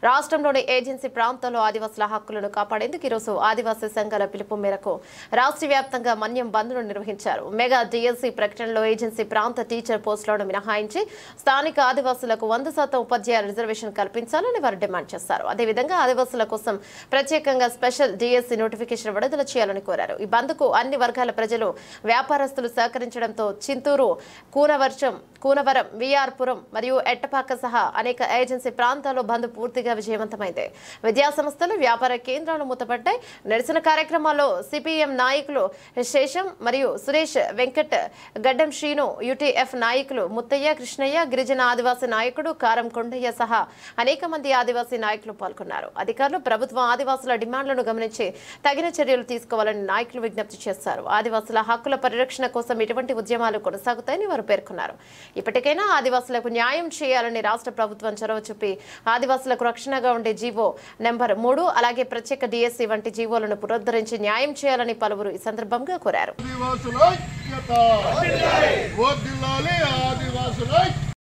రాష్ట్రంలోని ఏజెన్సీ ప్రాంతాల్లో ఆదివాసుల హక్కులను కాపాడేందుకు ఈరోజు ఆదివాసీ సంఘాల పిలుపు మేరకు రాష్ట్ర వ్యాప్తంగా మన్యం బంద్ను నిర్వహించారు. మెగా డిఎస్సీ ప్రకటనలో ఏజెన్సీ ప్రాంత టీచర్ పోస్టులను మినహాయించి స్థానిక ఆదివాసులకు 100% ఉపాధ్యాయ రిజర్వేషన్ కల్పించాలని వారు డిమాండ్ చేశారు. అదేవిధంగా ఆదివాసుల కోసం ప్రత్యేకంగా స్పెషల్ డిఎస్సీ నోటిఫికేషన్ విడుదల చేయాలని కోరారు. ఈ బంద్కు అన్ని వర్గాల ప్రజలు, వ్యాపారస్తులు సహకరించడంతో చింతూరు, కూనవరం, విఆర్పురం మరియు ఎట్టపాక సహా అనేక ఏజెన్సీ ప్రాంతాల్లో బంద్ పూర్తిగా విజయవంతమైంది. విద్యా సంస్థలు, వ్యాపార కేంద్రాలు మూతపడ్డాయి. నిరసన కార్యక్రమాల్లో సిపిఎం నాయకులు శేషం మరియు సురేష్, వెంకట్, గడ్డం శ్రీను, యుటిఎఫ్ నాయకులు ముత్తయ్య, కృష్ణయ్య, గిరిజన ఆదివాసీ నాయకుడు కారం కొండయ్య సహా అనేక మంది ఆదివాసీ నాయకులు పాల్గొన్నారు. అధికారులు ప్రభుత్వం ఆదివాసుల డిమాండ్లను గమనించి తగిన చర్యలు తీసుకోవాలని నాయకులు విజ్ఞప్తి చేశారు. ఆదివాసుల హక్కుల పరిరక్షణ కోసం ఇటువంటి ఉద్యమాలు కొనసాగుతాయని వారు పేర్కొన్నారు. ఇప్పటికైనా ఆదివాసులకు న్యాయం చేయాలని రాష్ట్ర ప్రభుత్వం చొరవ చూపి ఆదివాసులకు రక్షణగా ఉండే జీవో నెంబర్ 3 అలాగే ప్రత్యేక డిఎస్సీ వంటి జీవోలను పునరుద్ధరించి న్యాయం చేయాలని పలువురు ఈ సందర్భంగా కోరారు.